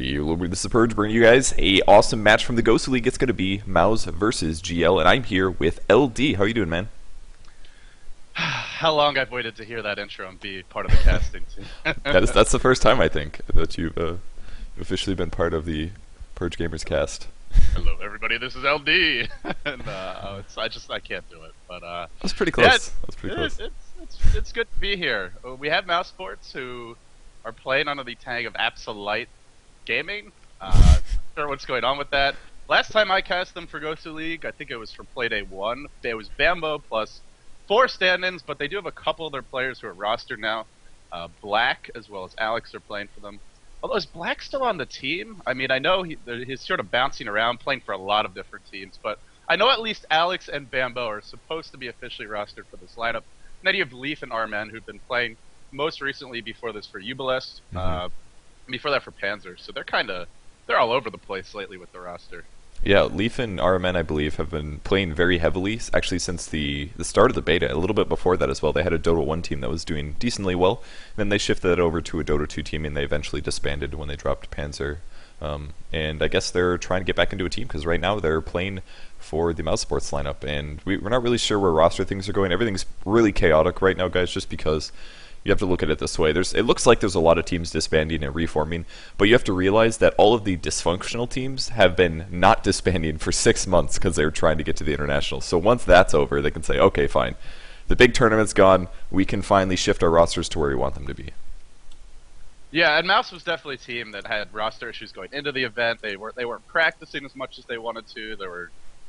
This is Purge bringing you guys a awesome match from the GosuLeague. It's going to be mouz versus GL, and I'm here with LD. How are you doing, man? How long I've waited to hear that intro and be part of the casting team. That's the first time, I think, that you've officially been part of the Purge Gamers cast. Hello, everybody. This is LD, and I can't do it. But that's pretty close. Yeah, that's pretty close. It's good to be here. We have mouse sports who are playing under the tag of Absolite Gaming. Not sure what's going on with that. Last time I cast them for GosuLeague, I think it was for Playday 1. It was Bambo plus 4 stand-ins, but they do have a couple of their players who are rostered now. Black, as well as Alex, are playing for them. Although, is Black still on the team? I mean, I know he's sort of bouncing around, playing for a lot of different teams, but I know at least Alex and Bambo are supposed to be officially rostered for this lineup. And then you have Leaf and Armen, who've been playing most recently before this for Ubelest, before that for Panzer. So they're all over the place lately with the roster. Yeah, Leaf and Armen, I believe, have been playing very heavily, actually since the start of the beta. A little bit before that as well. They had a Dota 1 team that was doing decently well. And then they shifted that over to a Dota 2 team, and they eventually disbanded when they dropped Panzer. And I guess they're trying to get back into a team, because right now they're playing for the mouse sports lineup. And we're not really sure where roster things are going. Everything's really chaotic right now, guys, just because you have to look at it this way. It looks like there's a lot of teams disbanding and reforming, but you have to realize that all of the dysfunctional teams have been not disbanding for 6 months because they were trying to get to the international. So once that's over, they can say, okay, fine. The big tournament's gone. We can finally shift our rosters to where we want them to be. Yeah, and Mouse was definitely a team that had roster issues going into the event. They weren't practicing as much as they wanted to.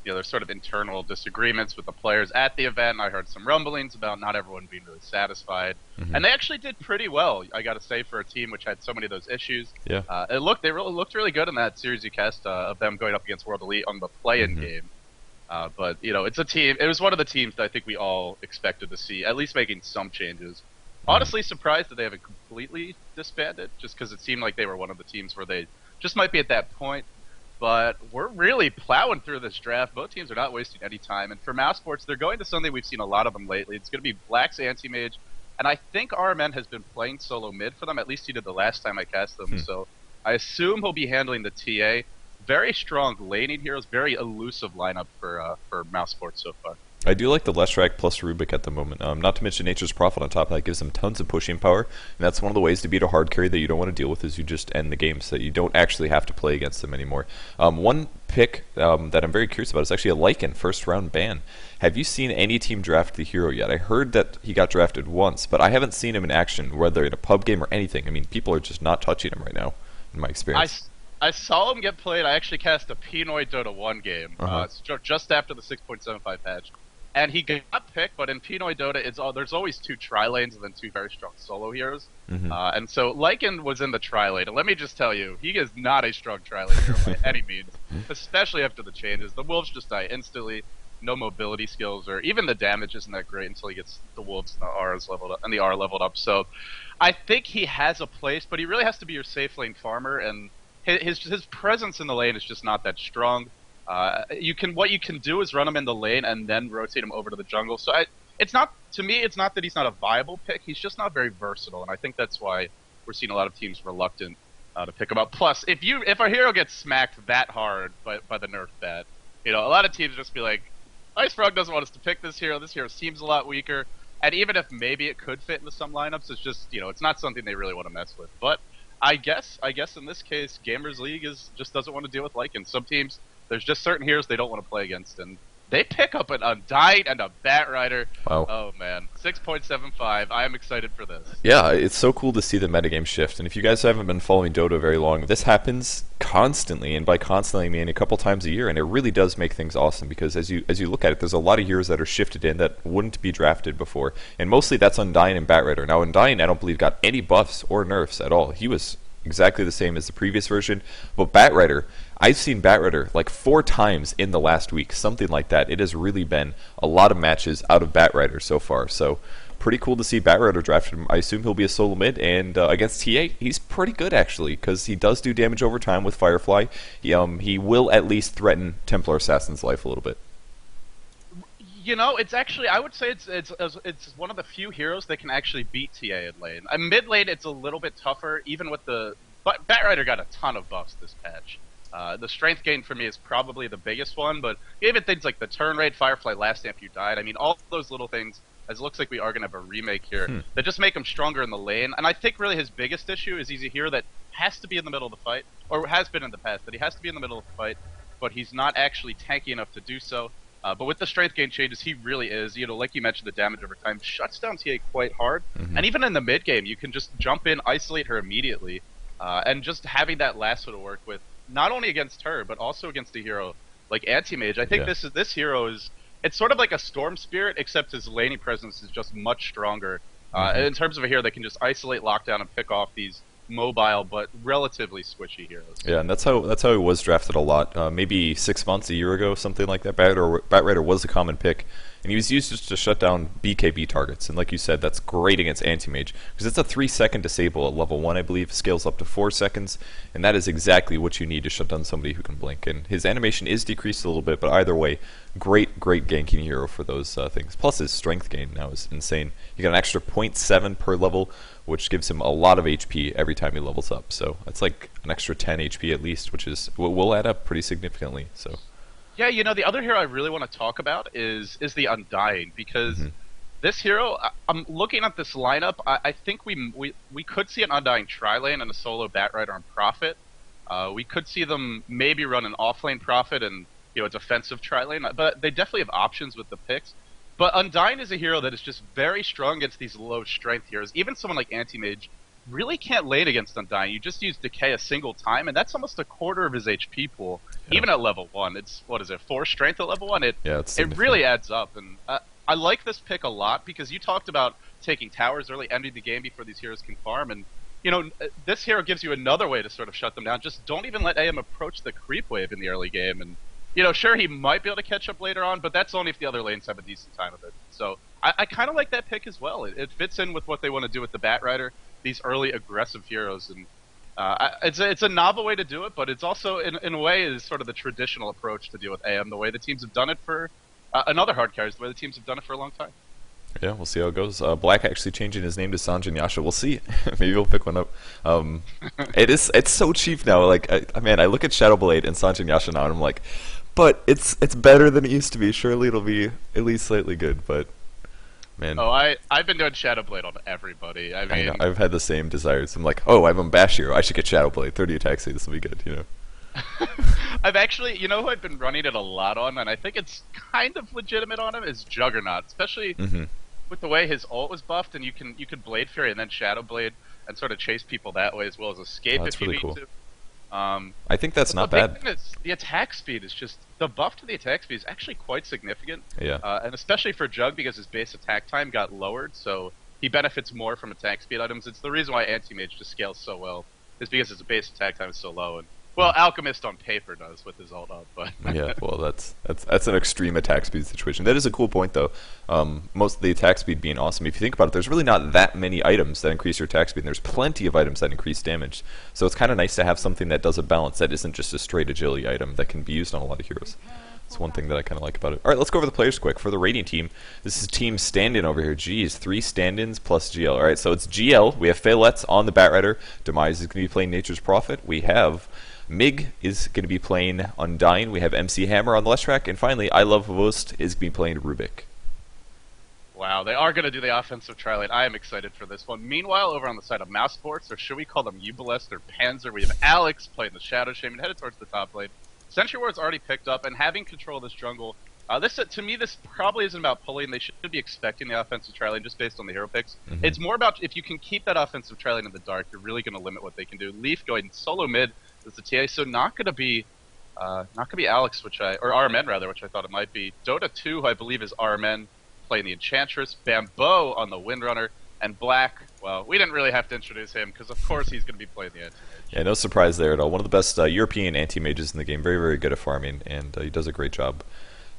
There's sort of internal disagreements with the players at the event. I heard some rumblings about not everyone being really satisfied, and they actually did pretty well, I got to say, for a team which had so many of those issues. Yeah, they looked really good in that series you cast of them going up against World Elite on the play-in game. But it's a team. It was one of the teams that I think we all expected to see at least making some changes. Honestly, surprised that they haven't completely disbanded, just because it seemed like they were one of the teams where they just might be at that point. But we're really plowing through this draft. Both teams are not wasting any time. And for mouse sports, they're going to something we've seen a lot of them lately. It's going to be Black's anti-mage. And I think Armen has been playing solo mid for them. At least he did the last time I cast them. So I assume he'll be handling the TA. Very strong laning heroes. Very elusive lineup for mouse sports so far. I do like the Leshrac plus Rubik at the moment. Not to mention Nature's Prophet on top. That gives them tons of pushing power. And that's one of the ways to beat a hard carry that you don't want to deal with, is you just end the game so that you don't actually have to play against them anymore. One pick that I'm very curious about is actually a Lycan first round ban. Have you seen any team draft the hero yet? I heard that he got drafted once, but I haven't seen him in action, whether in a pub game or anything. I mean, people are just not touching him right now, in my experience. I saw him get played. I actually cast a Pinoy Dota 1 game just after the 6.75 patch. And he got picked, but in Pinoy Dota, there's always 2 tri-lanes and then 2 very strong solo heroes. And so Lycan was in the tri-lane, and let me just tell you, he is not a strong tri-lane hero by any means, especially after the changes. The wolves just die instantly, no mobility skills, or even the damage isn't that great until he gets the wolves and the R leveled up. So I think he has a place, but he really has to be your safe lane farmer, and his presence in the lane is just not that strong. What you can do is run him in the lane and then rotate him over to the jungle. So it's not that he's not a viable pick. He's just not very versatile, and I think that's why we're seeing a lot of teams reluctant to pick him up. Plus, if our hero gets smacked that hard by the nerf bat, a lot of teams just be like, Ice Frog doesn't want us to pick this hero. This hero seems a lot weaker, and even if maybe it could fit into some lineups, it's just it's not something they really want to mess with. But I guess in this case, Gamers League just doesn't want to deal with Lycan. Some teams, there's just certain heroes they don't want to play against, and they pick up an Undying and a Bat Rider. Wow. Oh, man. 6.75. I am excited for this. Yeah, it's so cool to see the metagame shift. And if you guys haven't been following Dota very long, this happens constantly. And by constantly, I mean a couple times a year. And it really does make things awesome, because as you look at it, there's a lot of heroes that are shifted in that wouldn't be drafted before. And mostly that's Undying and Bat Rider. Now, Undying, I don't believe, got any buffs or nerfs at all. He was exactly the same as the previous version. But Bat Rider, I've seen Bat Rider like 4 times in the last week, something like that. It has really been a lot of matches out of Bat Rider so far. So pretty cool to see Bat Rider drafted. I assume he'll be a solo mid, and against TA, he's pretty good actually, because he does do damage over time with Firefly. He will at least threaten Templar Assassin's life a little bit. It's actually, I would say it's one of the few heroes that can actually beat TA in lane. Mid lane, it's a little bit tougher, even with the But Batrider got a ton of buffs this patch. The strength gain for me is probably the biggest one, but even things like the turn rate, Firefly last stamp you died, I mean, all those little things, as it looks like we are going to have a remake here, that just make him stronger in the lane. And I think really his biggest issue is he's a hero that has to be in the middle of the fight, or has been in the past, that he has to be in the middle of the fight, but he's not actually tanky enough to do so. But with the strength gain changes, he really is. You know, like you mentioned, the damage over time shuts down TA quite hard. And even in the mid game, you can just jump in, isolate her immediately, and just having that lasso to work with, not only against her, but also against a hero like Anti-Mage. I think this hero is, it's sort of like a Storm Spirit, except his laning presence is just much stronger. In terms of a hero that can just isolate, lockdown, and pick off these mobile but relatively squishy heroes. Yeah, and that's how he was drafted a lot. Maybe 6 months, a year ago, something like that. Batrider was a common pick, and he was used just to shut down BKB targets. And like you said, that's great against Anti-Mage, because it's a 3-second disable at level 1, I believe, scales up to 4 seconds, and that is exactly what you need to shut down somebody who can blink. And his animation is decreased a little bit, but either way, great ganking hero for those things. Plus his strength gain now is insane. You got an extra 0.7 per level, which gives him a lot of HP every time he levels up. So that's like an extra 10 HP at least, which is will add up pretty significantly. So yeah, you know, the other hero I really want to talk about is the Undying, because this hero, I'm looking at this lineup, I think we could see an Undying tri-lane and a solo Batrider on Prophet. We could see them maybe run an off-lane Prophet and, you know, a defensive tri-lane, but they definitely have options with the picks. But Undying is a hero that is just very strong against these low strength heroes. Even someone like Anti-Mage really can't lane against Undying. You just use Decay a single time, and that's almost a quarter of his HP pool. Yeah. Even at level 1, it's, what is it, 4 strength at level 1? It really adds up. And I like this pick a lot, because you talked about taking towers early, ending the game before these heroes can farm, and you know, this hero gives you another way to sort of shut them down. Just don't even let AM approach the creep wave in the early game, and you know, sure, he might be able to catch up later on, but that's only if the other lanes have a decent time of it. So I kind of like that pick as well. It fits in with what they want to do with the Batrider, these early aggressive heroes, and it's a novel way to do it, but it's also, in a way, is sort of the traditional approach to deal with AM, the way the teams have done it for another hard carries, the way the teams have done it for a long time. Yeah, we'll see how it goes. Black actually changing his name to Sanjin Yasha. We'll see. Maybe we'll pick one up. It's so cheap now. Like, man, I look at Shadowblade and Sanjin Yasha now, and I'm like, but it's better than it used to be. Surely it'll be at least slightly good, but man. Oh, I've been doing Shadowblade on everybody. I mean, I've had the same desires. I'm like, oh, I'm a Bash hero. I should get Shadowblade. 30 attack speed. This will be good, you know. I've actually, you know who I've been running it a lot on, and I think it's kind of legitimate on him, is Juggernaut, especially with the way his ult was buffed, and you can Blade Fury and then Shadowblade and sort of chase people that way, as well as escape if you need to. I think that's not bad. The attack speed is just, the buff to the attack speed is actually quite significant. Yeah. And especially for Jug, because his base attack time got lowered, so he benefits more from attack speed items. It's the reason why Anti-Mage just scales so well, is because his base attack time is so low. And well, Alchemist on paper does with his ult up, but yeah, well, that's an extreme attack speed situation. That is a cool point, though. Most of the attack speed being awesome. If you think about it, there's really not that many items that increase your attack speed, and there's plenty of items that increase damage. So it's kind of nice to have something that does a balance that isn't just a straight agility item that can be used on a lot of heroes. That's one thing that I kind of like about it. All right, let's go over the players quick. For the Radiant team, this is team stand-in over here. Geez, 3 stand-ins plus GL. All right, so it's GL. We have Faylette's on the Batrider. Demise is going to be playing Nature's Prophet. We have Mig is going to be playing Undying. We have MC Hammer on the left track. And finally, I Love Vost is going to be playing Rubik. Wow, they are going to do the offensive tri-lane. I am excited for this one. Meanwhile, over on the side of Mouse Sports, or should we call them Ubalest or Panzer, we have Alex playing the Shadow Shaman, headed towards the top lane. Sentry Ward's already picked up, and having control of this jungle, to me, this probably isn't about pulling. They should be expecting the offensive tri-lane just based on the hero picks. It's more about, if you can keep that offensive tri-lane in the dark, you're really going to limit what they can do. Leaf going solo mid is the TA, so not going to be Alex, or RMN rather, which I thought it might be. Dota 2, I believe, is RMN playing the Enchantress. Bambo on the Windrunner, and Black, well, we didn't really have to introduce him, because of course he's going to be playing the Anti-Mage. Yeah, no surprise there at all. One of the best European Anti-Mages in the game. Very, very good at farming, and he does a great job.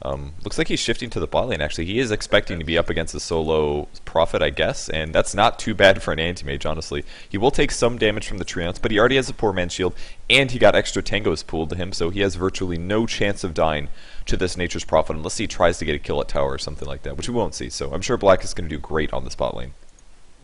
Looks like he's shifting to the bot lane, actually. He is expecting to be up against a solo Prophet, I guess, and that's not too bad for an Anti-Mage, honestly. He will take some damage from the Treants, but he already has a poor man's shield, and he got extra tangos pooled to him, so he has virtually no chance of dying to this Nature's Prophet unless he tries to get a kill at tower or something like that, which we won't see. So I'm sure Black is going to do great on this bot lane.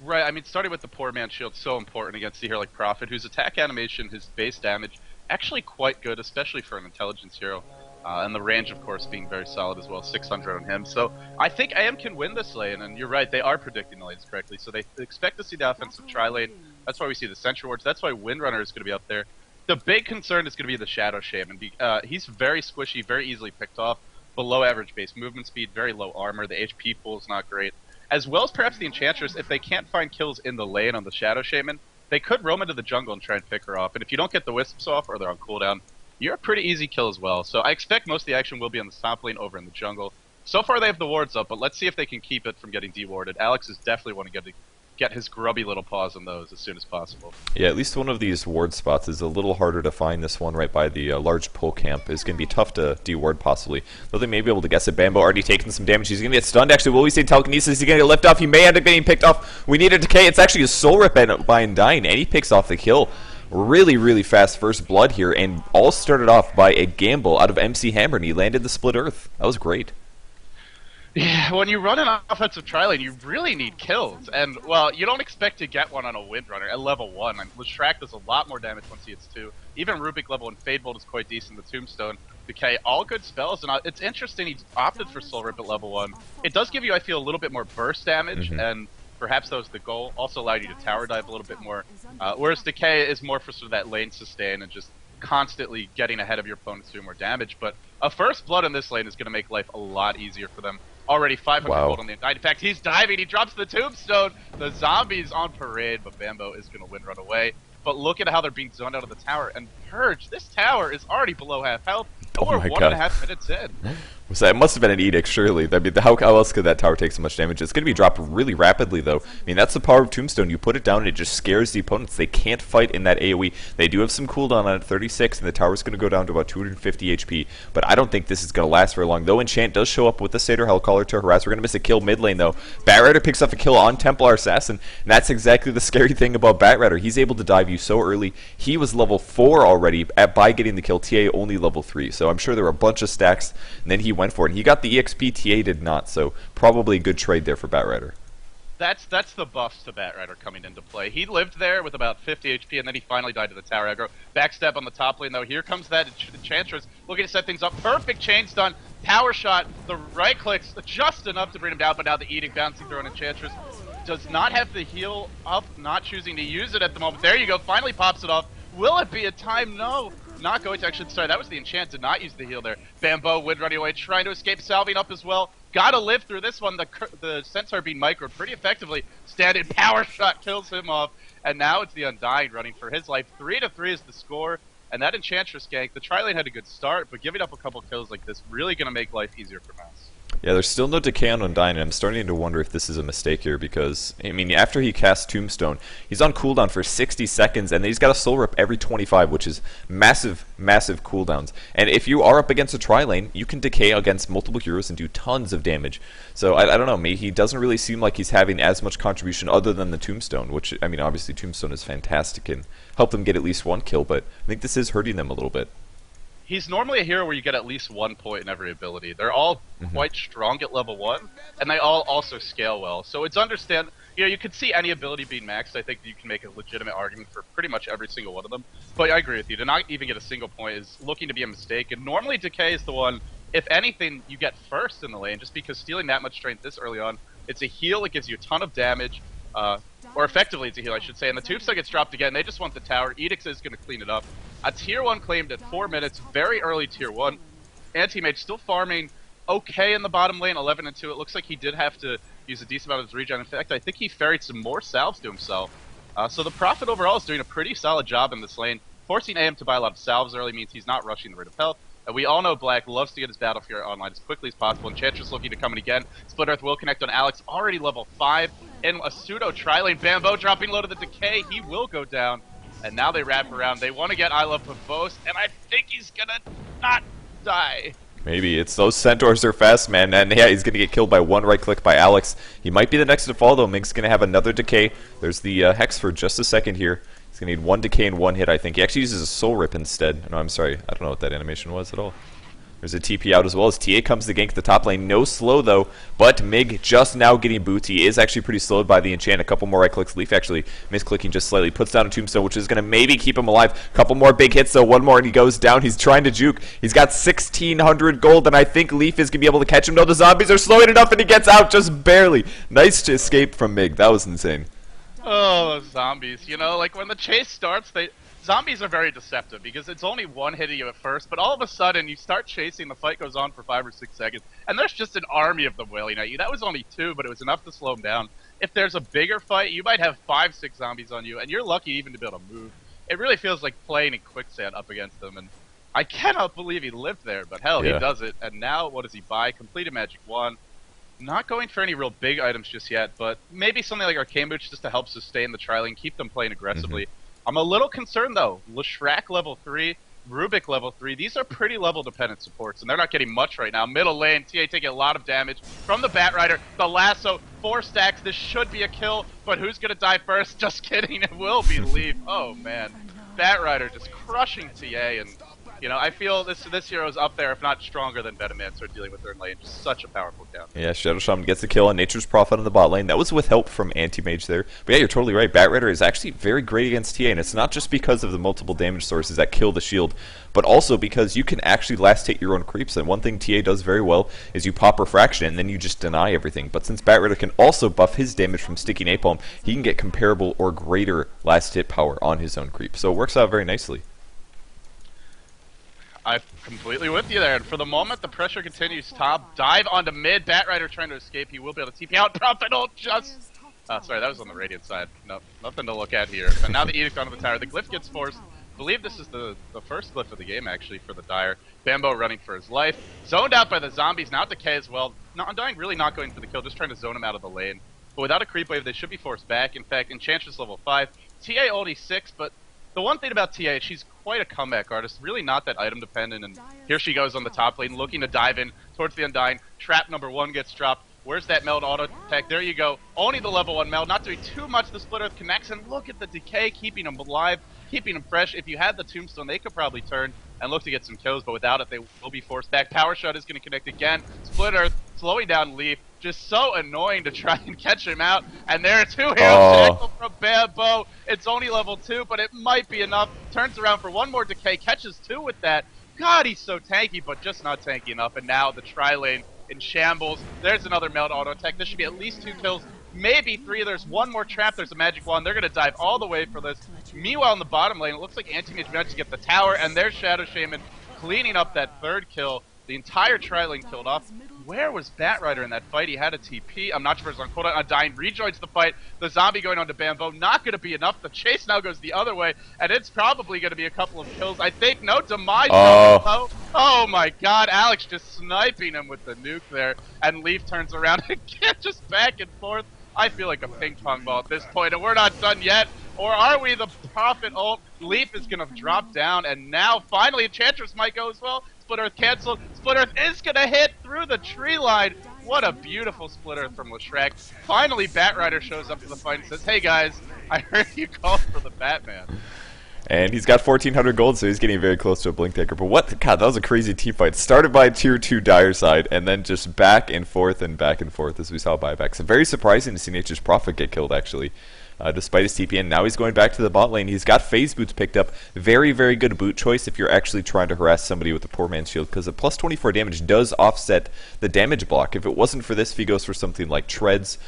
Right, I mean, starting with the poor man shield, so important against a hero like Prophet, whose attack animation, his base damage, actually quite good, especially for an intelligence hero. And the range, of course, being very solid as well, 600 on him. So I think AM can win this lane, and you're right, they are predicting the lanes correctly. So they expect to see the offensive tri-lane. That's why we see the Sentry Wards. That's why Windrunner is going to be up there. The big concern is going to be the Shadow Shaman. He's very squishy, very easily picked off, below average base movement speed, very low armor. The HP pool is not great. As well as perhaps the Enchantress, if they can't find kills in the lane on the Shadow Shaman, they could roam into the jungle and try and pick her off. And if you don't get the Wisps off or they're on cooldown, you're a pretty easy kill as well. So I expect most of the action will be on the top lane over in the jungle. So far they have the wards up, but let's see if they can keep it from getting dewarded. Alex is definitely want to get his grubby little paws on those as soon as possible. Yeah, at least one of these ward spots is a little harder to find. This one right by the large pull camp is going to be tough to deward possibly. Though they may be able to guess it. Bambo already taking some damage. He's going to get stunned. Actually, will we say telekinesis? Is he going to get lift off? He may end up getting picked off. We need a decay. It's actually a soul rip by Undying, and he picks off the kill. Really, really fast first blood here, and all started off by a gamble out of MC Hammer, and he landed the split earth. That was great. Yeah, when you run an offensive tri-lane, you really need kills. And, well, you don't expect to get one on a Windrunner at level 1. And Leshrac does a lot more damage once he hits 2. Even Rubik level and Fade Bolt is quite decent. The Tombstone, Decay, all good spells. And it's interesting he opted for Soul Rip at level 1. It does give you, I feel, a little bit more burst damage, and perhaps that was the goal. Also allowed you to tower dive a little bit more. Whereas Decay is more for sort of that lane sustain and just constantly getting ahead of your opponents doing more damage. But a first blood in this lane is going to make life a lot easier for them. Already 500 gold on the Undying. In fact, he's diving. He drops the Tombstone. The zombies on parade, but Bambo is going to win run away. But look at how they're being zoned out of the tower. And Purge, this tower is already below half health. We're 1.5 minutes in. So it must have been an edict, surely. I mean, how else could that tower take so much damage? It's going to be dropped really rapidly, though. I mean, that's the power of Tombstone. You put it down, and it just scares the opponents. They can't fight in that AoE. They do have some cooldown on it, 36, and the tower's going to go down to about 250 HP. But I don't think this is going to last very long. Though Enchant does show up with the Satyr Hellcaller to harass. We're going to miss a kill mid lane, though. Batrider picks up a kill on Templar Assassin, and that's exactly the scary thing about Batrider. He's able to dive you so early. He was level 4 already by getting the kill. TA only level 3, so I'm sure there were a bunch of stacks, and then he went for it. And he got the EXP, TA did not, so probably a good trade there for Batrider. That's the buffs to Batrider coming into play. He lived there with about 50 HP, and then he finally died to the tower aggro. Backstep on the top lane, though. Here comes that Enchantress looking to set things up. Perfect chains done. Tower shot. The right clicks just enough to bring him down, but now the Edict bouncing through an Enchantress does not have the heal up, not choosing to use it at the moment. There you go. Finally pops it off. Will it be a time? No. Not going to actually. Sorry, that was the enchant. Did not use the heal there. Bambo, Wind running away, trying to escape, salving up as well. Gotta live through this one. The Centaur being microed pretty effectively. Standing power shot kills him off. And now it's the Undying running for his life. 3-3 is the score. And that Enchantress gank, the tri-lane had a good start, but giving up a couple kills like this really gonna make life easier for Mouse. Yeah, there's still no decay on Undying, and I'm starting to wonder if this is a mistake here, because, I mean, after he casts Tombstone, he's on cooldown for 60 seconds, and then he's got a Soul Rip every 25, which is massive, massive cooldowns. And if you are up against a tri-lane, you can decay against multiple heroes and do tons of damage. So, I don't know, maybe he doesn't really seem like he's having as much contribution other than the Tombstone, which, I mean, obviously Tombstone is fantastic and help them get at least one kill, but I think this is hurting them a little bit. He's normally a hero where you get at least 1 point in every ability. They're all quite strong at level 1, and they all also scale well. So it's you could see any ability being maxed. I think you can make a legitimate argument for pretty much every single one of them. But I agree with you. To not even get a single point is looking to be a mistake. And normally Decay is the one, if anything, you get first in the lane, just because stealing that much strength this early on, it's a heal, it gives you a ton of damage. Or effectively it's a heal, I should say. And the Tombstone gets dropped again. They just want the tower. Edict is going to clean it up. A tier 1 claimed at 4 minutes. Very early tier 1. Anti-Mage still farming okay in the bottom lane. 11-2. It looks like he did have to use a decent amount of his regen. In fact, I think he ferried some more salves to himself. So the Prophet overall is doing a pretty solid job in this lane. Forcing AM to buy a lot of salves early means he's not rushing the rate of health. And we all know Black loves to get his battle fear online as quickly as possible. Enchantress looking to come in again. Split Earth will connect on Alex, already level 5. In a pseudo tri-lane, Bambo dropping low to the Decay. He will go down. And now they wrap around. They want to get I Love Pavos, and I think he's gonna not die. Maybe. It's those Centaurs are fast, man. And yeah, he's gonna get killed by one right click by Alex. He might be the next to fall, though. Mink's gonna have another Decay. There's the Hex for just a second here. He's gonna need 1 Decay and 1 hit, I think. He actually uses a Soul Rip instead. No, I'm sorry. I don't know what that animation was at all. There's a TP out as well as TA comes to gank the top lane. No slow though, but Mig just now getting boots. He is actually pretty slowed by the enchant. A couple more right clicks. Leaf actually misclicking just slightly. Puts down a tombstone, which is going to maybe keep him alive. A couple more big hits though. One more and he goes down. He's trying to juke. He's got 1,600 gold and I think Leaf is going to be able to catch him. No, the zombies are slowing enough and he gets out just barely. Nice escape from Mig. That was insane. Oh, those zombies. You know, like when the chase starts, zombies are very deceptive because it's only one hitting you at first, but all of a sudden you start chasing, the fight goes on for 5 or 6 seconds, and there's just an army of them wailing at you. That was only 2, but it was enough to slow them down. If there's a bigger fight, you might have 5, 6 zombies on you, and you're lucky even to be able to move. It really feels like playing in quicksand up against them, and I cannot believe he lived there, but hell, he does it. And now, what does he buy? Completed Magic Wand. Not going for any real big items just yet, but maybe something like Arcane Boots just to help sustain the tri-lane, keep them playing aggressively. I'm a little concerned though. Leshrac level 3, Rubik level 3, these are pretty level dependent supports, and they're not getting much right now. Middle lane, TA taking a lot of damage from the Batrider. The lasso, 4 stacks, this should be a kill, but who's gonna die first? Just kidding, it will be Leaf. Oh man. Batrider just crushing TA, and you know, I feel this hero's up there, if not stronger than Vetamancer dealing with their lane. Just such a powerful counter. Yeah, Shadow Shaman gets the kill on Nature's Prophet on the bot lane. That was with help from Anti-Mage there. But yeah, you're totally right. Batrider is actually very great against TA, and it's not just because of the multiple damage sources that kill the shield, but also because you can actually last hit your own creeps. And one thing TA does very well is you pop Refraction, and then you just deny everything. But since Batrider can also buff his damage from Sticky Napalm, he can get comparable or greater last hit power on his own creep. So it works out very nicely. I'm completely with you there, and for the moment, the pressure continues. Top, dive onto mid, Batrider trying to escape, he will be able to TP out, Prophet ult just... sorry, that was on the Radiant side. Nope, nothing to look at here. And now the Edict onto the tower, the Glyph gets forced. I believe this is the first Glyph of the game, actually, for the Dire. Bambo running for his life. Zoned out by the zombies, now Decay as well. Undying really not going for the kill, just trying to zone him out of the lane. But without a creep wave, they should be forced back. In fact, Enchantress level 5. TA only 6, but the one thing about TA, she's quite a comeback artist, really not that item dependent, and here she goes on the top lane, looking to dive in towards the Undying. Trap number 1 gets dropped. Where's that meld auto tech? There you go. Only the level 1 meld, not doing too much. The Split Earth connects, and look at the decay, keeping them alive, keeping them fresh. If you had the Tombstone, they could probably turn and look to get some kills, but without it, they will be forced back. Power Shot is going to connect again. Split Earth slowing down Leaf. Just so annoying to try and catch him out. And there are 2 heroes tackle from Bambo. It's only level 2, but it might be enough. Turns around for 1 more decay, catches 2 with that. God, he's so tanky, but just not tanky enough. And now the tri-lane in shambles. There's another meld auto tech. This should be at least 2 kills, maybe 3. There's 1 more trap. There's a magic wand. They're going to dive all the way for this. Meanwhile, in the bottom lane, it looks like Anti-Mage managed to get the tower, and there's Shadow Shaman cleaning up that 3rd kill. The entire tri-lane killed off. Where was Batrider in that fight? He had a TP. I'm not sure if it's on cooldown. Undying rejoins the fight. The zombie going on to Bambo. Not going to be enough. The chase now goes the other way, and it's probably going to be a couple of kills. I think. No, demise. Oh my god. Alex just sniping him with the nuke there, and Leaf turns around again, just back and forth. I feel like a ping pong ball at this point, and we're not done yet. Or are we? The Prophet ult. Leaf is going to drop down, and now finally Enchantress might go as well. Split Earth canceled. Split Earth is going to hit through the tree line. What a beautiful Split Earth from Leshrac. Finally, Batrider shows up to the fight and says, hey guys, I heard you called for the Batman. And he's got 1,400 gold, so he's getting very close to a Blink Taker. But what? God, that was a crazy team fight. Started by Tier 2 Dire side, and then just back and forth as we saw buybacks. Very surprising to see Nature's Prophet get killed, actually. Despite his TP, and now he's going back to the bot lane. He's got phase boots picked up. Very, very good boot choice if you're actually trying to harass somebody with a poor man's shield, because a plus 24 damage does offset the damage block. If it wasn't for this, if he goes for something like Treads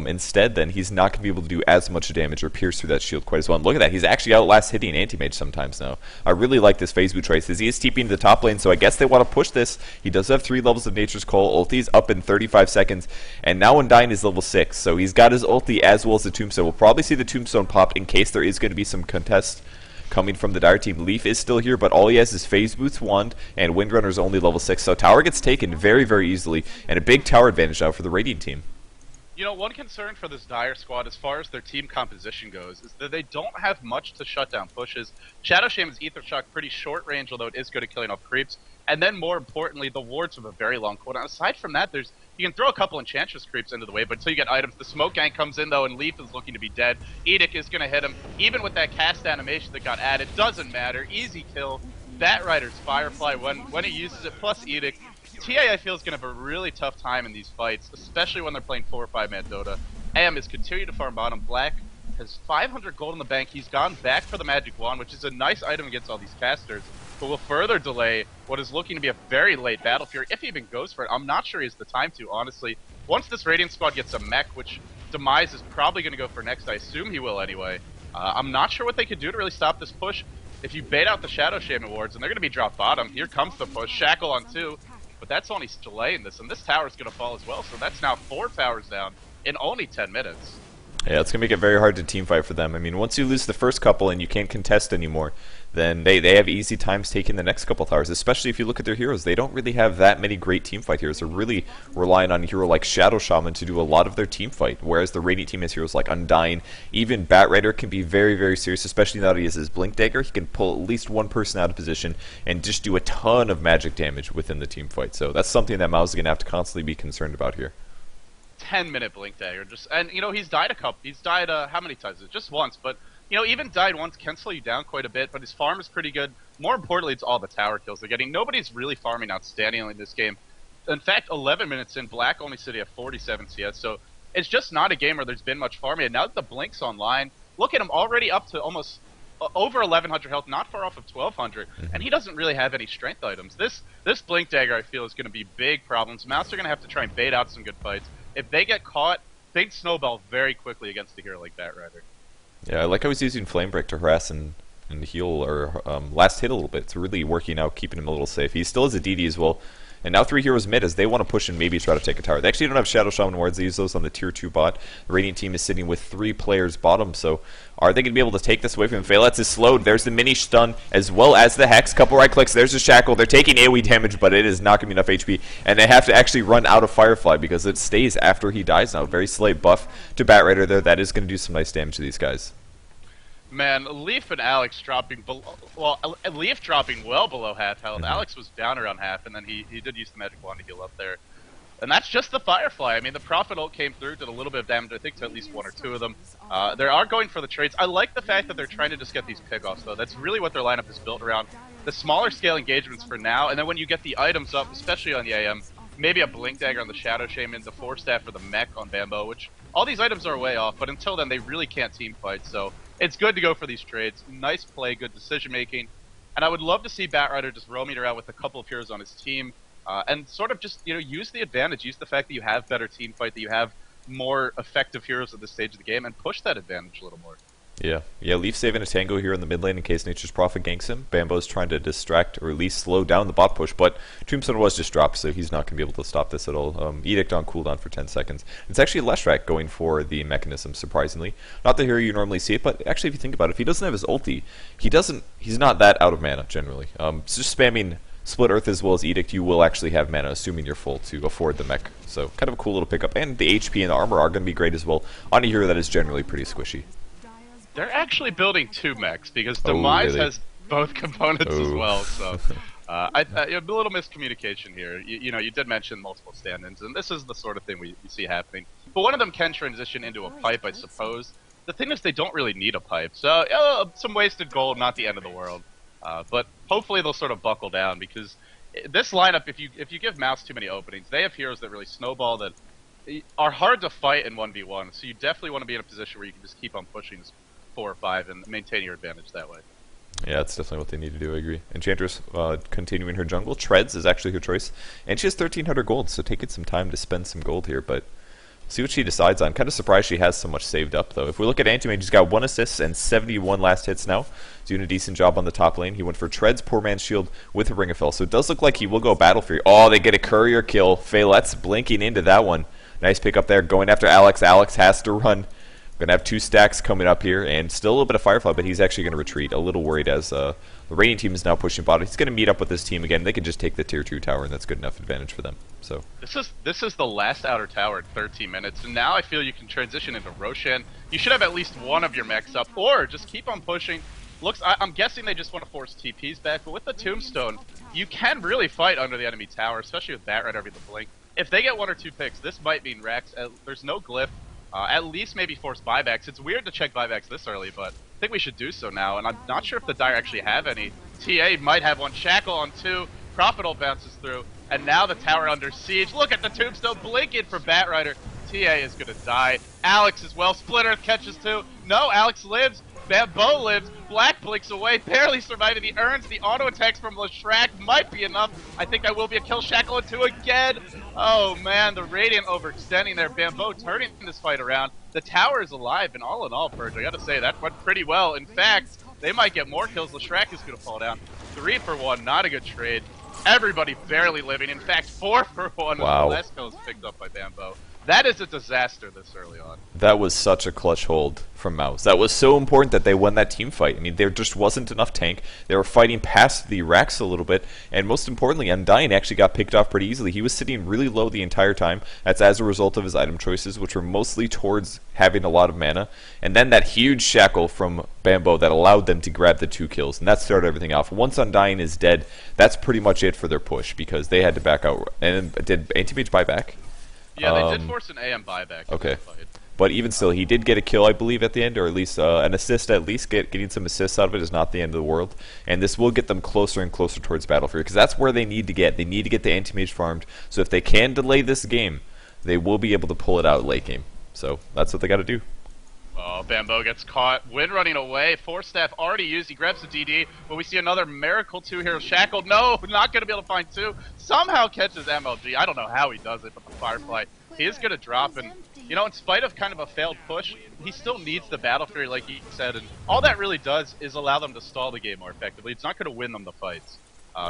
instead, then he's not going to be able to do as much damage or pierce through that shield quite as well. And look at that, he's actually outlast hitting Anti-Mage sometimes now. I really like this phase boot choice, as he is TPing to the top lane, so I guess they want to push this. He does have 3 levels of Nature's Call. Ulti's up in 35 seconds, and now Undying is level 6, so he's got his ulti as well as the Tombstone. We'll probably see the Tombstone pop in case there is going to be some contest coming from the Dire team. Leaf is still here, but all he has is Phase Boots Wand, and Windrunner's only level 6, so tower gets taken very, very easily, and a big tower advantage now for the Radiant team. You know, one concern for this Dire squad as far as their team composition goes is that they don't have much to shut down pushes. Shadow Shaman's Ether Shock pretty short range, although it is good at killing off creeps. And then more importantly, the wards have a very long cooldown. Aside from that, you can throw a couple Enchantress creeps into the way, but until you get items, the Smoke Gang comes in though, and Leaf is looking to be dead. Edict is going to hit him. Even with that cast animation that got added, doesn't matter. Easy kill. Bat Rider's Firefly, when he uses it, plus Edict, TA I feel is going to have a really tough time in these fights, especially when they're playing 4 or 5 man Dota. AM is continuing to farm bottom. Black has 500 gold in the bank. He's gone back for the Magic Wand, which is a nice item against all these casters, but will further delay what is looking to be a very late Battle Fury, if he even goes for it. I'm not sure he has the time to, honestly. Once this Radiant squad gets a mech, which Demise is probably going to go for next, I assume he will anyway, I'm not sure what they could do to really stop this push. If you bait out the Shadow Shaman wards, and they're going to be dropped bottom, here comes the push, Shackle on 2, but that's only delaying this, and this tower is going to fall as well, so that's now 4 towers down in only 10 minutes. Yeah, it's going to make it very hard to teamfight for them. I mean, once you lose the first couple and you can't contest anymore, then they have easy times taking the next couple towers, especially if you look at their heroes. They don't really have that many great teamfight heroes. They're really relying on a hero like Shadow Shaman to do a lot of their teamfight, whereas the Radiant team has heroes like Undying. Even Bat Rider can be very, very serious, especially now that he has his Blink Dagger. He can pull at least one person out of position and just do a ton of magic damage within the teamfight. So that's something that mouz is going to have to constantly be concerned about here. 10-minute Blink Dagger, and you know, he's died how many times? Just once, but you know, even died once can slow you down quite a bit, but his farm is pretty good. More importantly, it's all the tower kills they're getting. Nobody's really farming outstandingly in this game. In fact, 11 minutes in, Black only sitting at 47 CS, so it's just not a game where there's been much farming. And now that the Blink's online, look at him already up to almost over 1100 health, not far off of 1200, and he doesn't really have any strength items. This Blink Dagger, I feel, is going to be big problems. mouz are going to have to try and bait out some good fights. If they get caught, things snowball very quickly against a hero like Bat Rider. Yeah, I like how he's using Flame Break to harass and heal or last hit a little bit. It's really working out, keeping him a little safe. He still has a DD as well. And now 3 heroes mid as they want to push and maybe try to take a tower. They actually don't have Shadow Shaman wards. They use those on the tier 2 bot. The Radiant team is sitting with 3 players bottom, so are they going to be able to take this away from him? Phaelats is slowed. There's the mini stun as well as the Hex. Couple right clicks. There's the Shackle. They're taking AoE damage, but it is not going to be enough HP. And they have to actually run out of Firefly because it stays after he dies now. Very slight buff to Bat Rider there. That is going to do some nice damage to these guys. Man, Leaf and Alex dropping Leaf dropping well below half health. Alex was down around half, and then he did use the Magic Wand to heal up there. And that's just the Firefly. I mean, the Prophet ult came through, did a little bit of damage, I think, to at least 1 or 2 of them. They are going for the trades. I like the fact that they're trying to just get these pickoffs, though. That's really what their lineup is built around. The smaller scale engagements for now, and then when you get the items up, especially on the AM, maybe a Blink Dagger on the Shadow Shaman, the Force Staff for the Mech on Bambo, which all these items are way off, but until then, they really can't team fight, so it's good to go for these trades. Nice play, good decision making, and I would love to see Bat Rider just roaming around with a couple of heroes on his team, and sort of just, you know, use the advantage, use the fact that you have better team fight, that you have more effective heroes at this stage of the game, and push that advantage a little more. Yeah, Leaf saving a tango here in the mid lane in case Nature's Prophet ganks him. Bambo's trying to distract or at least slow down the bot push, but Tombstone was just dropped, so he's not going to be able to stop this at all. Edict on cooldown for 10 seconds. It's actually Leshrac going for the mechanism, surprisingly. Not the hero you normally see it, but actually if you think about it, if he doesn't have his ulti, he's not that out of mana, generally. Just spamming Split Earth as well as Edict, you will actually have mana, assuming you're full, to afford the mech. So kind of a cool little pickup, and the HP and the armor are going to be great as well on a hero that is generally pretty squishy. They're actually building 2 mechs because Demise has both components as well. So a little miscommunication here. You know, you did mention multiple stand-ins, and this is the sort of thing we see happening. But one of them can transition into a pipe, I suppose. The thing is, they don't really need a pipe. So some wasted gold, not the end of the world. But hopefully they'll sort of buckle down because this lineup, if you give mouz too many openings, they have heroes that really snowball that are hard to fight in 1v1. So you definitely want to be in a position where you can just keep on pushing 4 or 5 and maintain your advantage that way. Yeah, that's definitely what they need to do, I agree. Enchantress continuing her jungle. Treads is actually her choice. And she has 1,300 gold, so taking some time to spend some gold here, but see what she decides on. Kind of surprised she has so much saved up, though. If we look at Antimage, he's got 1 assist and 71 last hits now. Doing a decent job on the top lane. He went for Treads, Poor Man's Shield with a Ring of Fell. So it does look like he will go Battle Fury. Oh, they get a courier kill. Phaelats blinking into that one. Nice pick up there. Going after Alex. Alex has to run. Going to have 2 stacks coming up here, and still a little bit of Firefly, but he's actually going to retreat. A little worried as the Radiant team is now pushing bottom. He's going to meet up with this team again. They can just take the tier 2 tower, and that's good enough advantage for them. So this is the last outer tower in 13 minutes, and now I feel you can transition into Roshan. You should have at least one of your mechs up, or just keep on pushing. I'm guessing they just want to force TPs back, but with the Tombstone, you can really fight under the enemy tower, especially with Bat Rider with the Blink. If they get 1 or 2 picks, this might mean Rax. There's no glyph. At least maybe force buybacks. It's weird to check buybacks this early, but I think we should do so now. And I'm not sure if the Dire actually have any. TA might have one. Shackle on 2. Profitable bounces through. And now the tower under siege. Look at the tombstone blinking for Batrider. TA is going to die. Alex as well. Splinter catches 2. No, Alex lives. Bambo lives. Black blinks away, barely surviving the urns. The auto attacks from Leshrac might be enough. I think I will be a kill. Shackle into again. Oh man, the Radiant overextending there. Bambo turning this fight around. The tower is alive, and all in all, Purge, I gotta say, that went pretty well. In fact, they might get more kills. Leshrac is gonna fall down. 3 for 1, not a good trade. Everybody barely living. In fact, 4 for 1 with the last kills picked up by Bambo. That is a disaster this early on. That was such a clutch hold from mouz. That was so important that they won that team fight. I mean, there just wasn't enough tank. They were fighting past the racks a little bit, and most importantly, Undyne actually got picked off pretty easily. He was sitting really low the entire time. That's as a result of his item choices, which were mostly towards having a lot of mana. And then that huge shackle from Bambo that allowed them to grab the 2 kills, and that started everything off. Once Undyne is dead, that's pretty much it for their push, because they had to back out. And did Anti-Mage buy back? Yeah, they did force an AM buyback. Okay. But even still, he did get a kill, I believe, at the end, or at least an assist at least. Getting some assists out of it is not the end of the world. And this will get them closer and closer towards Battlefield, because that's where they need to get. They need to get the anti-mage farmed. So if they can delay this game, they will be able to pull it out late game. So that's what they got to do. Oh, Bambo gets caught. Wind running away. Force staff already used. He grabs the DD, but we see another Miracle 2 here. Shackled. No, not going to be able to find 2. Somehow catches MLG. I don't know how he does it, but the Firefly, he is going to drop. And, you know, in spite of kind of a failed push, he still needs the Battle Fury, like he said. And all that really does is allow them to stall the game more effectively. It's not going to win them the fights.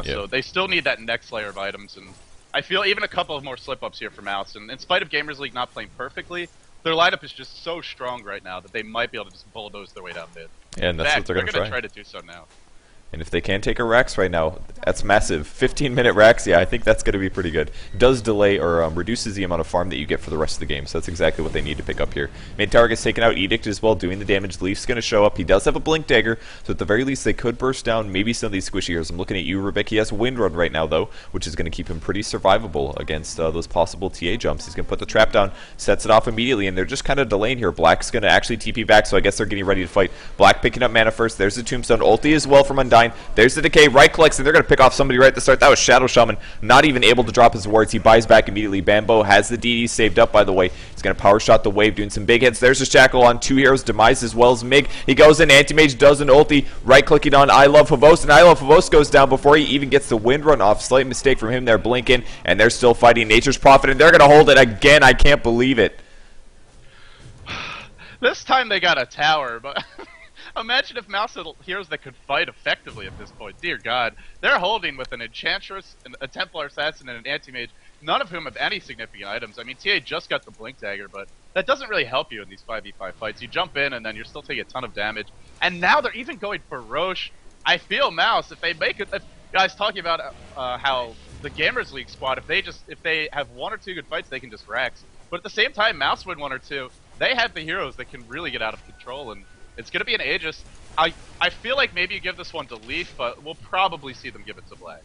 So they still need that next layer of items. And I feel even a couple of more slip-ups here for mouz. And in spite of Gamers League not playing perfectly, their lineup is just so strong right now that they might be able to just bulldoze their way down mid. Yeah, and that's what they're going to try to do so now. And if they can take a Rax right now, that's massive. 15-minute Rax, yeah, I think that's going to be pretty good. Does delay or reduces the amount of farm that you get for the rest of the game, so that's exactly what they need to pick up here. Mid tower gets taken out. Edict as well, doing the damage. Leaf's going to show up. He does have a Blink Dagger, so at the very least they could burst down maybe some of these squishy heroes. I'm looking at you, Rebecca. He has Wind Run right now, though, which is going to keep him pretty survivable against those possible TA jumps. He's going to put the trap down, sets it off immediately, and they're just kind of delaying here. Black's going to actually TP back, so I guess they're getting ready to fight. Black picking up mana first. There's the Tombstone. Ulti as well from Undyne. There's the Decay. Right clicks, and they're going to pick off somebody right at the start. That was Shadow Shaman, not even able to drop his wards. He buys back immediately. Bambo has the DD saved up, by the way. He's going to power shot the wave, doing some big hits. There's a Shackle on 2 heroes, Demise as well as Mig. He goes in, Anti-Mage does an ulti, right-clicking on I Love Havos, and I Love Havos goes down before he even gets the Wind Run off. Slight mistake from him there, blinking, and they're still fighting Nature's Prophet, and they're going to hold it again. I can't believe it. This time they got a tower, but... Imagine if mouz had heroes that could fight effectively at this point. Dear God. They're holding with an Enchantress, a Templar Assassin, and an Anti-Mage, none of whom have any significant items. I mean, TA just got the Blink Dagger, but that doesn't really help you in these 5v5 fights. You jump in, and then you're still taking a ton of damage. And now they're even going for Roche. I feel mouz, if they make it... guys talking about how the Gamers League squad, if they have 1 or 2 good fights, they can just Rax. But at the same time, mouz win 1 or 2. They have the heroes that can really get out of control, and it's going to be an Aegis. I feel like maybe you give this one to Leaf, but we'll probably see them give it to Black.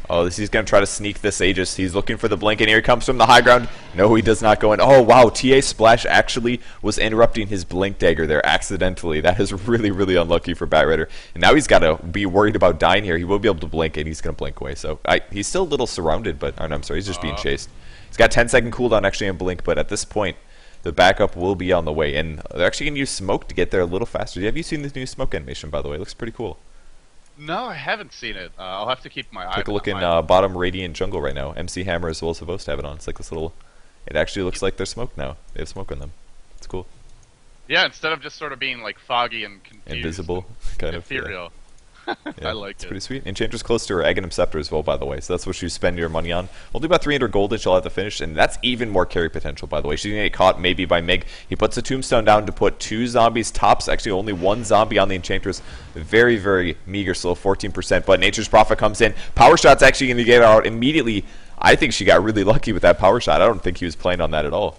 Oh, he's going to try to sneak this Aegis. He's looking for the blink, and here he comes from the high ground. No, he does not go in. Oh, wow, TA Splash actually was interrupting his Blink Dagger there accidentally. That is really, really unlucky for Batrider. And now he's got to be worried about dying here. He will be able to blink, and he's going to blink away. So he's still a little surrounded, but oh, no, I'm sorry, he's just being chased. He's got 10-second cooldown actually on blink, but at this point, the backup will be on the way, and they're actually going to use smoke to get there a little faster. Have you seen this new smoke animation, by the way? It looks pretty cool. No, I haven't seen it. I'll have to keep my eye. Take a look in bottom Radiant Jungle right now. MC Hammer as well as supposed to have it on. It's like this little... It actually looks like they're smoked now. They have smoke on them. It's cool. Yeah, instead of just sort of being like foggy and confused. Invisible, kind of. Ethereal. Yeah, I like it's it. pretty sweet. Enchantress close to her Aghanim Scepter as well, by the way. So that's what you spend your money on. We'll do about 300 gold and she'll have to finish, and that's even more carry potential, by the way. She's going to get caught maybe by Mig. He puts a Tombstone down to put 2 zombies tops. Actually, only 1 zombie on the Enchantress. Very, very meager, slow, 14%. But Nature's Prophet comes in. Power Shot's actually going to get her out immediately. I think she got really lucky with that Power Shot. I don't think he was playing on that at all.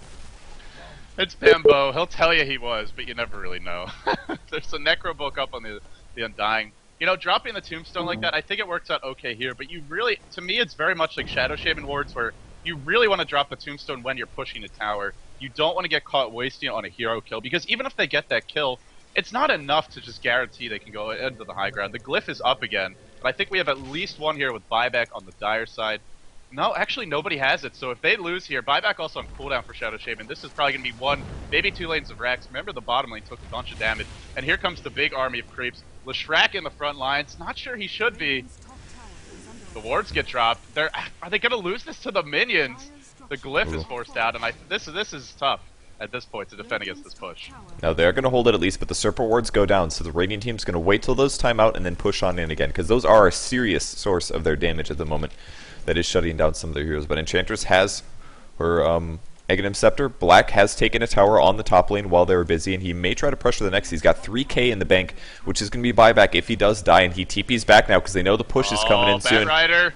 It's Bambo. He'll tell you he was, but you never really know. There's a Necro Book up on the Undying. You know, dropping the Tombstone like that, I think it works out okay here, but you really, to me, it's very much like Shadow Shaman wards, where you really want to drop the Tombstone when you're pushing a tower. You don't want to get caught wasting it on a hero kill, because even if they get that kill, it's not enough to just guarantee they can go into the high ground. The Glyph is up again, But I think we have at least one here with buyback on the Dire side. No, actually nobody has it, so if they lose here, buyback also on cooldown for Shadow Shaman. This is probably going to be one, maybe 2 lanes of Rax. Remember the bottom lane took a bunch of damage, and here comes the big army of creeps. Leshrac in the front lines, not sure he should be. The wards get dropped. Are they going to lose this to the minions? The glyph is forced out, and this is tough at this point to defend against this push. Now they're going to hold it at least, but the Serpent wards go down, so the Radiant team's going to wait till those time out and then push on in again, because those are a serious source of their damage at the moment. That is shutting down some of their heroes. But Enchantress has her Aghanim Scepter. Black has taken a tower on the top lane while they were busy, and he may try to pressure the next. He's got 3k in the bank, which is going to be buyback if he does die, and he TP's back now because they know the push is coming in soon. Batrider.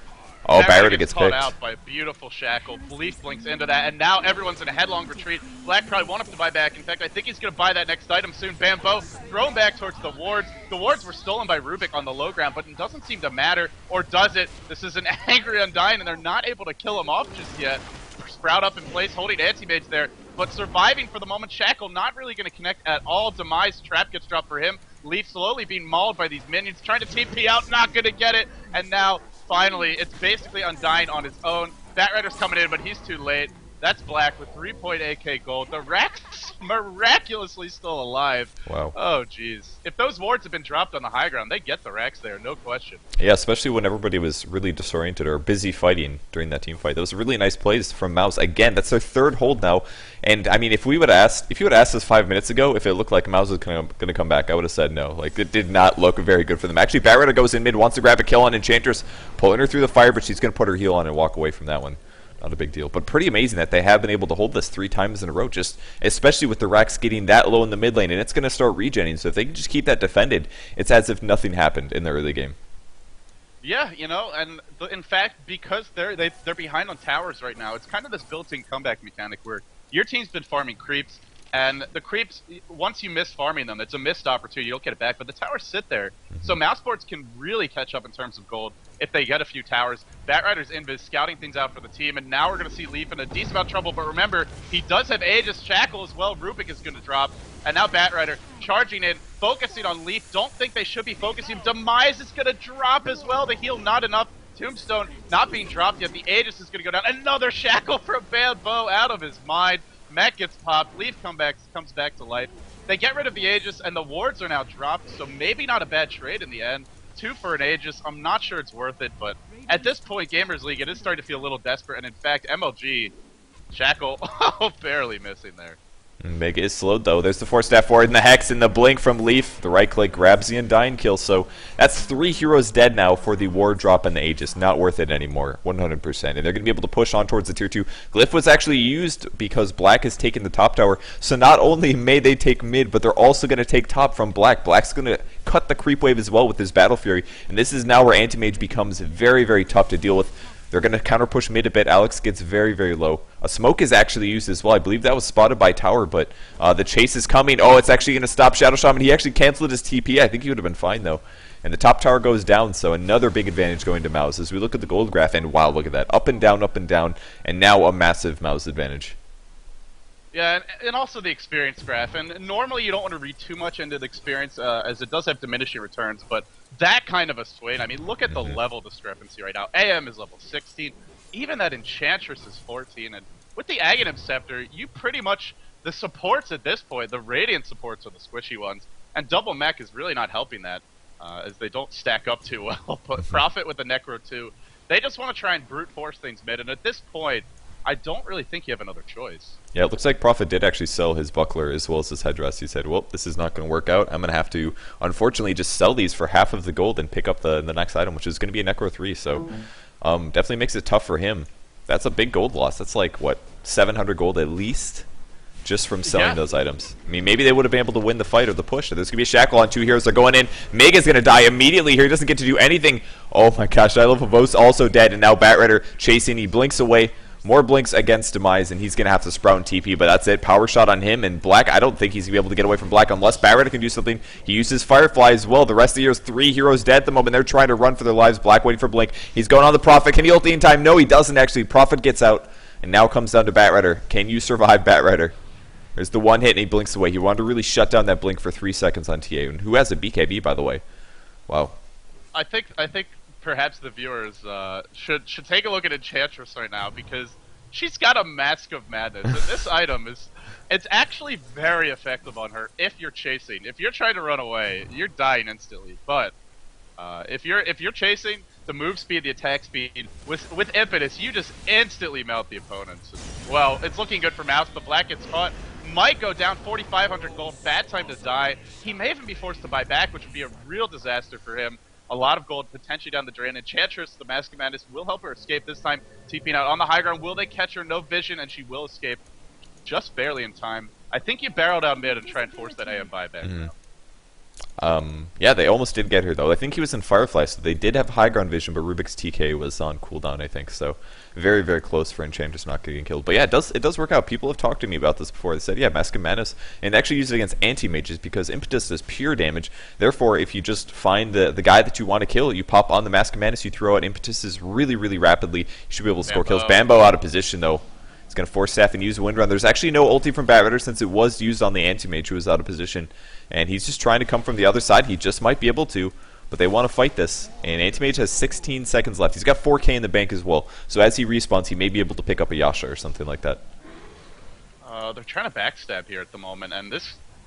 Oh, Batrider gets caught picked out by a beautiful shackle. Leaf blinks into that, and now everyone's in a headlong retreat. Black probably won't have to buy back. In fact, I think he's going to buy that next item soon. Bambo thrown back towards the wards. The wards were stolen by Rubik on the low ground, but it doesn't seem to matter, or does it? This is an angry Undying, and they're not able to kill him off just yet. Sprout up in place, holding anti-mage there, but surviving for the moment. Shackle not really going to connect at all. Demise trap gets dropped for him. Leaf slowly being mauled by these minions, trying to TP out, not going to get it, and now finally, it's basically Undying on his own. Batrider's coming in, but he's too late. That's Black with 3.8k gold. The Rax miraculously still alive. Wow. Oh, jeez. If those wards had been dropped on the high ground, they get the Rax there, no question. Yeah, especially when everybody was really disoriented or busy fighting during that team fight. That was really nice plays from mouz. Again, that's their third hold now. And I mean, if you would asked us 5 minutes ago if it looked like mouz was going to come back, I would have said no. Like, it did not look very good for them. Actually, Batrider goes in mid, wants to grab a kill on Enchantress, pulling her through the fire, but she's going to put her heal on and walk away from that one. Not a big deal, but pretty amazing that they have been able to hold this 3 times in a row, just especially with the Rax getting that low in the mid lane, and it's going to start regenning, so if they can just keep that defended, it's as if nothing happened in the early game. Yeah, you know, and in fact, because they're behind on towers right now, it's kind of this built-in comeback mechanic where your team's been farming creeps, and the creeps, once you miss farming them, it's a missed opportunity, you don't get it back, but the towers sit there. So mouseboards can really catch up in terms of gold if they get a few towers. Batrider's invis, scouting things out for the team, and now we're going to see Leaf in a decent amount of trouble, but remember, he does have Aegis Shackle as well. Rubik is going to drop, and now Batrider charging in, focusing on Leaf. Don't think they should be focusing. Demise is going to drop as well. The heal not enough. Tombstone not being dropped yet. The Aegis is going to go down. Another Shackle from Bambo, out of his mind. Mech gets popped. Leaf comes back to life. They get rid of the Aegis, and the wards are now dropped, so maybe not a bad trade in the end. 2 for an Aegis. I'm not sure it's worth it, but at this point, Gamers League, it is starting to feel a little desperate, and in fact, MLG, Shackle, barely missing there. Mega is slowed though. There's the Force Staff forward and the Hex and the Blink from Leaf. The right click grabs the Undying kill, so that's 3 heroes dead now for the Ward drop and the Aegis. Not worth it anymore, 100%. And they're going to be able to push on towards the tier 2. Glyph was actually used because Black has taken the top tower, so not only may they take mid, but they're also going to take top from Black. Black's going to cut the creep wave as well with his Battle Fury, and this is now where Anti-Mage becomes very, very tough to deal with. They're going to counter push mid a bit. Alex gets very, very low. A smoke is actually used as well. I believe that was spotted by Tower, but the chase is coming. Oh, it's actually going to stop Shadow Shaman. He actually canceled his TP. I think he would have been fine, though. And the top tower goes down, so another big advantage going to mouz. As we look at the gold graph, and wow, look at that. Up and down, and now a massive mouz advantage. Yeah, and also the experience graph. And normally you don't want to read too much into the experience, as it does have diminishing returns, but that kind of a swing, I mean, look at the level discrepancy right now. AM is level 16, even that Enchantress is 14, and with the Aghanim Scepter, you pretty much, the supports at this point, the Radiant supports are the squishy ones, and Double Mech is really not helping that, as they don't stack up too well. But Prophet with the Necro too, they just want to try and brute force things mid, and at this point, I don't really think you have another choice. Yeah, it looks like Prophet did actually sell his buckler as well as his headdress. He said, well, this is not going to work out. I'm going to have to, unfortunately, just sell these for half of the gold and pick up the next item, which is going to be a Necro 3. So definitely makes it tough for him. That's a big gold loss. That's like, what, 700 gold at least? Just from selling those items. I mean, maybe they would have been able to win the fight or the push. There's going to be a Shackle on 2 heroes. They're going in. Mega's going to die immediately here. He doesn't get to do anything. Oh my gosh, I love Vos also dead. And now Batrider chasing. He blinks away. More blinks against Demise, and he's going to have to sprout and TP, but that's it. Power shot on him, and Black, I don't think he's going to be able to get away from Black unless Batrider can do something. He uses Firefly as well. The rest of the heroes, 3 heroes dead at the moment. They're trying to run for their lives. Black waiting for Blink. He's going on the Prophet. Can he ulti in time? No, he doesn't actually. Prophet gets out, and now comes down to Batrider. Can you survive, Batrider? There's the one hit, and he blinks away. He wanted to really shut down that Blink for 3 seconds on TA, and who has a BKB, by the way. Wow. I think perhaps the viewers should take a look at Enchantress right now because she's got a Mask of Madness. And this item it's actually very effective on her if you're chasing. If you're trying to run away, you're dying instantly. But if you're chasing, the move speed, the attack speed, with impetus, you just instantly melt the opponents. Well, it's looking good for mouz, but Black gets caught. Might go down 4,500 gold. Bad time to die. He may even be forced to buy back, which would be a real disaster for him. A lot of gold potentially down the drain. Enchantress, the Mask of Madness, will help her escape this time. TPing out on the high ground. Will they catch her? No vision, and she will escape just barely in time. I think you barrel down mid and try and force that AM buyback. Yeah, they almost did get her, though. I think he was in Firefly, so they did have high ground vision, but Rubik's TK was on cooldown, I think. So very, very close for Enchantress not getting killed. But yeah, it does work out. People have talked to me about this before. They said, yeah, Mask of Madness, and actually use it against anti-mages because Impetus does pure damage. Therefore, if you just find the guy that you want to kill, you pop on the Mask of Madness, you throw out Impetuses really, really rapidly. You should be able to score kills. Bambo out of position, though. It's going to force Seth and use a Wind Run. There's actually no ulti from Bat Rider since it was used on the anti-mage who was out of position. And he's just trying to come from the other side. He just might be able to, but they want to fight this. And anti-mage has 16 seconds left. He's got 4k in the bank as well. So as he respawns, he may be able to pick up a Yasha or something like that. They're trying to backstab here at the moment, and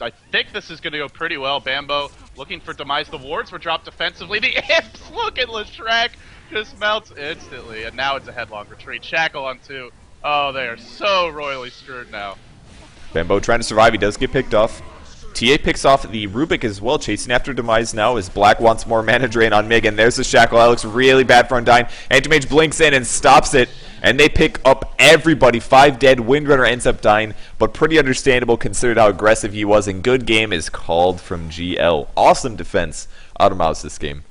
I think this is going to go pretty well. Bambo looking for demise. The wards were dropped defensively. The imps, look at Leshrac, just melts instantly, and now it's a headlong retreat. Shackle on 2. Oh, they are so royally screwed now. Bambo trying to survive. He does get picked off. TA picks off the Rubik as well, chasing after demise now as Black wants more mana drain on Mig, and there's the Shackle. That looks really bad for Undyne. Anti-Mage blinks in and stops it, and they pick up everybody. 5 dead. Windrunner ends up dying, but pretty understandable considered how aggressive he was, and good game is called from GL. Awesome defense out of mouz this game.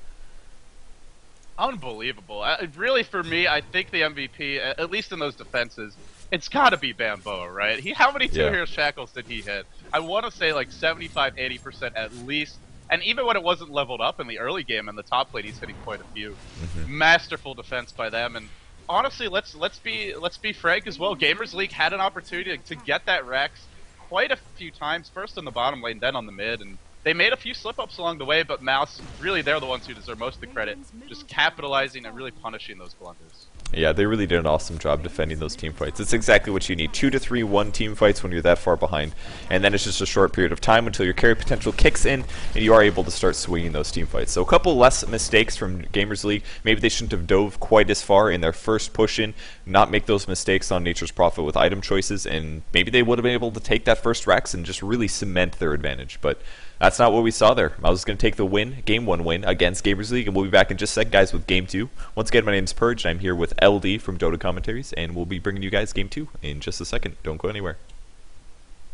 Unbelievable. Really, for me, I think the MVP, at least in those defenses, it's got to be Bambo, right? How many two-hero shackles did he hit? I want to say like 75, 80% at least. And even when it wasn't leveled up in the early game in the top lane, he's hitting quite a few. Masterful defense by them. And honestly, let's be frank as well. Gamers League had an opportunity to get that Rex quite a few times, first in the bottom lane, then on the mid, and they made a few slip-ups along the way, but mouz, really, they're the ones who deserve most of the credit, just capitalizing and really punishing those blunders. Yeah, they really did an awesome job defending those team fights. It's exactly what you need. 2 to 3 1 team fights when you're that far behind. And then it's just a short period of time until your carry potential kicks in and you are able to start swinging those team fights. So a couple less mistakes from Gamers League. Maybe they shouldn't have dove quite as far in their first push in, not make those mistakes on Nature's Prophet with item choices, and maybe they would have been able to take that first Rex and just really cement their advantage. But that's not what we saw there. mouz is going to take the win, Game 1 win against Gamers League, and we'll be back in just a sec, guys, with Game 2. Once again, my name is Purge, and I'm here with LD from Dota Commentaries, and we'll be bringing you guys Game 2 in just a second. Don't go anywhere.